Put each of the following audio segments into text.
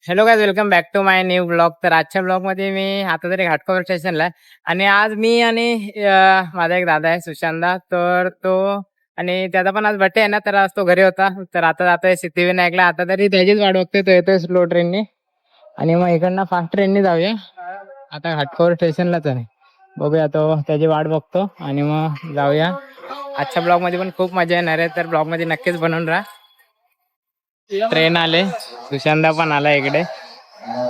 Hello guys, welcome back to my new blog. तर आजच्या ब्लॉगमध्ये मी आता तरी घाटकोपर स्टेशनला आहे आणि आज मी आणि माझा एक दादा आहे सुशांतदा, तर तो आणि त्याचा पण आज बर्थडे आहे ना, तर आज तो घरी होता. तर आता जातोय सिद्धिविनायकला. आता तरी त्याचीच वाट बघतोय, तो येतोय स्लो ट्रेनने आणि मग इकडनं फास्ट ट्रेनने जाऊया. आता घाटकोपर स्टेशनलाच आहे, बघूया. तो त्याची वाट बघतो आणि मग जाऊया. आजच्या ब्लॉगमध्ये पण खूप मजा येणार आहे, तर ब्लॉगमध्ये नक्कीच बनवून राहा. ट्रेन आले, सुशांतदा पण आला इकडे,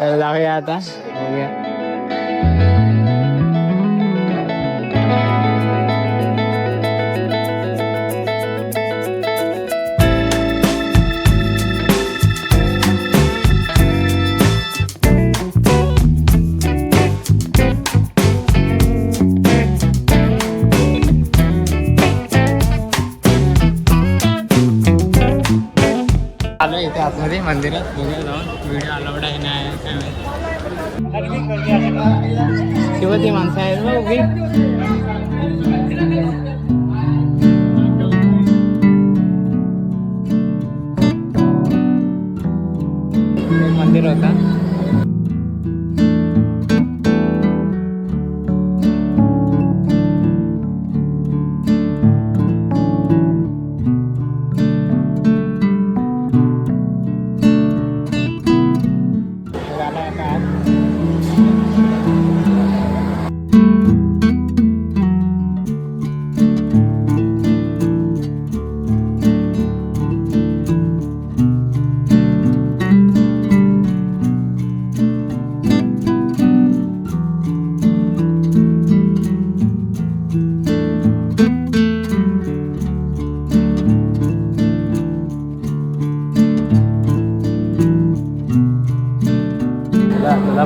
तर जाऊया आता, बघूया. आलो इथे आतमध्ये मंदिरात, बघूया जाऊन. व्हिडिओ अलाउड आहे नाही काय माहिती. किंवा ती माणसं आहेत ना उभी. मंदिर होता.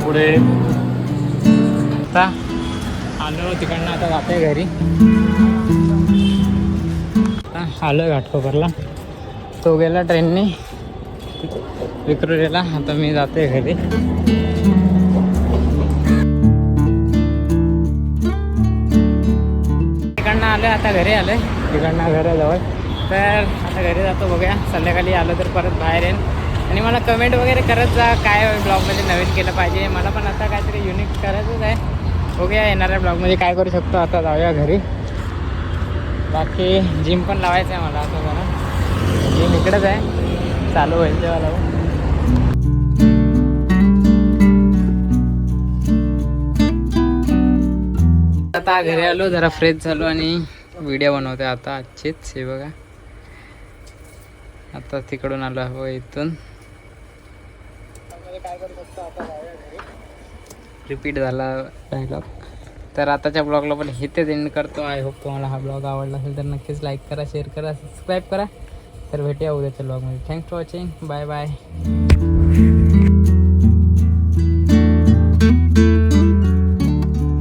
पुढे आता आलो तिकडनं, आता जाते घरी. आलो घाटकोपरला, तो गेला ट्रेनने विक्रोळीला. आता मी जाते घरी. तिकडनं आलं, आता घरी आलं, तिकडनं घराजवळ. तर आता घरी जातो, बघूया. संध्याकाळी आलो तर परत बाहेर येईन. आणि मला कमेंट वगैरे करत जा, काय ब्लॉगमध्ये नवीन केलं पाहिजे. मला पण आता काहीतरी युनिक करायचंच आहे. बघूया येणाऱ्या ब्लॉगमध्ये काय करू शकतो. आता जाऊया घरी. बाकी जिम पण लावायचं आहे मला. आता जरा जिम इकडेच आहे, चालू होईल तेव्हा लावू. आता घरी आलो, जरा फ्रेश झालो आणि व्हिडिओ बनवतोय आता आजचीच. हे बघा, आता तिकडून आलो हो इथून. काय करू शकतो आता, रिपीट झाला डायलॉग. तर आताच्या ब्लॉगला पण इथेच एंड करतो. आय होप तुम्हाला हा ब्लॉग आवडला असेल तर नक्कीच लाईक करा, शेअर करा, सबस्क्राईब करा. तर भेटूया उद्याच्या ब्लॉगमध्ये. Thanks for watching. Bye bye.